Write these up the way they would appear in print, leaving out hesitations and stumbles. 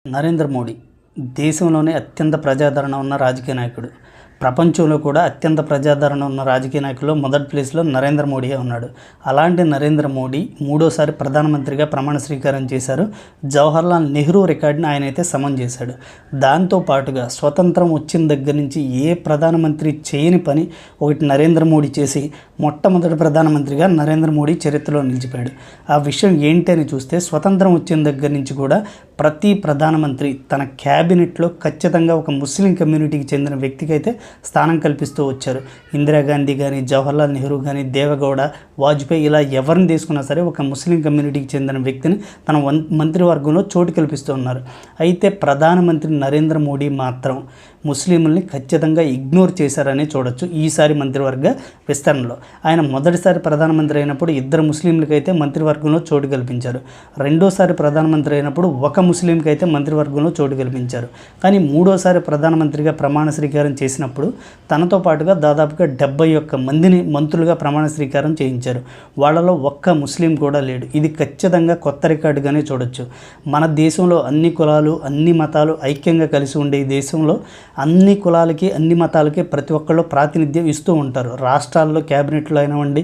నరేంద్ర మోడీ దేశంలోనే అత్యంత ప్రజాదరణ ఉన్న రాజకీయ నాయకుడు. ప్రపంచంలో కూడా అత్యంత ప్రజాదరణ ఉన్న రాజకీయ నాయకుల్లో మొదటి ప్లేస్లో నరేంద్ర మోడీయే ఉన్నాడు. అలాంటి నరేంద్ర మోడీ మూడోసారి ప్రధానమంత్రిగా ప్రమాణ స్వీకారం చేశారు. జవహర్లాల్ నెహ్రూ రికార్డుని ఆయన అయితే సమన్ చేశాడు. దాంతోపాటుగా స్వతంత్రం వచ్చిన దగ్గర నుంచి ఏ ప్రధానమంత్రి చేయని పని ఒకటి నరేంద్ర మోడీ చేసి మొట్టమొదటి ప్రధానమంత్రిగా నరేంద్ర మోడీ చరిత్రలో నిలిచిపోయాడు. ఆ విషయం ఏంటి అని చూస్తే, స్వతంత్రం వచ్చిన దగ్గర నుంచి కూడా ప్రతి ప్రధానమంత్రి తన క్యాబినెట్లో ఖచ్చితంగా ఒక ముస్లిం కమ్యూనిటీకి చెందిన వ్యక్తికి అయితే స్థానం కల్పిస్తూ వచ్చారు. ఇందిరాగాంధీ కానీ, జవహర్లాల్ నెహ్రూ కానీ, దేవగౌడ, వాజ్పేయి ఇలా ఎవరిని తీసుకున్నా సరే ఒక ముస్లిం కమ్యూనిటీకి చెందిన వ్యక్తిని తన మంత్రివర్గంలో చోటు కల్పిస్తూ ఉన్నారు. అయితే ప్రధానమంత్రి నరేంద్ర మోడీ మాత్రం ముస్లింలని ఖచ్చితంగా ఇగ్నోర్ చేశారని చూడొచ్చు. ఈసారి మంత్రివర్గ విస్తరణలో ఆయన మొదటిసారి ప్రధానమంత్రి అయినప్పుడు ఇద్దరు ముస్లింలకైతే మంత్రివర్గంలో చోటు కల్పించారు. రెండోసారి ప్రధానమంత్రి అయినప్పుడు ఒక ముస్లింకి అయితే మంత్రివర్గంలో చోటు కల్పించారు. కానీ మూడోసారి ప్రధానమంత్రిగా ప్రమాణ స్వీకారం చేసినప్పుడు తనతో పాటుగా దాదాపుగా 71 మందిని మంత్రులుగా ప్రమాణ స్వీకారం చేయించారు. వాళ్ళలో ఒక్క ముస్లిం కూడా లేడు. ఇది ఖచ్చితంగా కొత్త రికార్డుగానే చూడొచ్చు. మన దేశంలో అన్ని కులాలు, అన్ని మతాలు ఐక్యంగా కలిసి ఉండే ఈ దేశంలో అన్ని కులాలకి, అన్ని మతాలకి ప్రతి ఒక్కళ్ళు ప్రాతినిధ్యం ఇస్తూ ఉంటారు. రాష్ట్రాల్లో క్యాబినెట్లో అయినవ్వండి,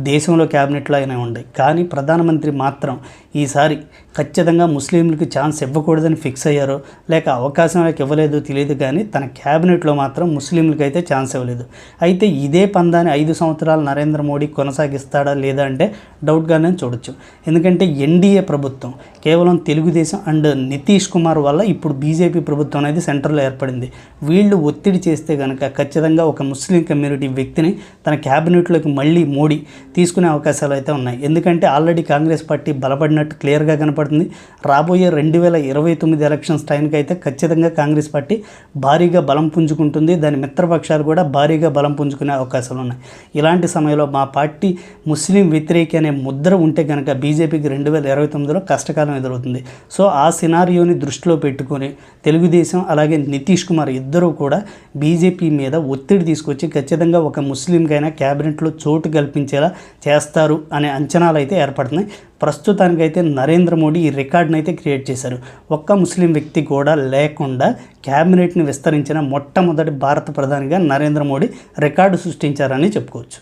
దేశంలో క్యాబినెట్లో అయినవ్వండి. కానీ ప్రధానమంత్రి మాత్రం ఈసారి ఖచ్చితంగా ముస్లింలకు ఛాన్స్ ఇవ్వకూడదని ఫిక్స్ అయ్యారో లేక అవకాశం ఇవ్వలేదో తెలియదు, కానీ తన క్యాబినెట్లో మాత్రం ముస్లింలకు అయితే ఛాన్స్ ఇవ్వలేదు. అయితే ఇదే పందాన్ని 5 సంవత్సరాలు నరేంద్ర మోడీ కొనసాగిస్తాడా లేదా అంటే డౌట్గానే చూడొచ్చు. ఎందుకంటే ఎన్డీఏ ప్రభుత్వం కేవలం తెలుగుదేశం అండ్ నితీష్ కుమార్ వల్ల ఇప్పుడు బీజేపీ ప్రభుత్వం అనేది సెంటర్లో ఏర్పడింది. వీళ్ళు ఒత్తిడి చేస్తే కనుక ఖచ్చితంగా ఒక ముస్లిం కమ్యూనిటీ వ్యక్తిని తన క్యాబినెట్లోకి మళ్ళీ మోడీ తీసుకునే అవకాశాలు అయితే ఉన్నాయి. ఎందుకంటే ఆల్రెడీ కాంగ్రెస్ పార్టీ బలపడినట్టు క్లియర్గా కనపడుతుంది. రాబోయే 2029 ఎలక్షన్స్ టైంకి అయితే ఖచ్చితంగా కాంగ్రెస్ పార్టీ భారీగా బలం పుంజుకుంటుంది. దాని మిత్రపక్షాలు కూడా భారీగా బలం పుంజుకునే అవకాశాలు ఉన్నాయి. ఇలాంటి సమయంలో మా పార్టీ ముస్లిం వ్యతిరేకి అనే ముద్ర ఉంటే కనుక బీజేపీకి 2029లో కష్టకాలం ఎదురవుతుంది. సో ఆ సినారియోని దృష్టిలో పెట్టుకొని తెలుగుదేశం అలాగే నితీష్ కుమార్ ఇద్దరూ కూడా బీజేపీ మీద ఒత్తిడి తీసుకొచ్చి ఖచ్చితంగా ఒక ముస్లింకైనా క్యాబినెట్లో చోటు కల్పించేలా చేస్తారు అనే అంచనాలు అయితే ఏర్పడుతున్నాయి. ప్రస్తుతానికైతే నరేంద్ర మోడీ ఈ రికార్డును అయితే క్రియేట్ చేశారు. ఒక్క ముస్లిం వ్యక్తి కూడా లేకుండా క్యాబినెట్ని విస్తరించిన మొట్టమొదటి భారత ప్రధానిగా నరేంద్ర మోడీ రికార్డు సృష్టించారని చెప్పుకోవచ్చు.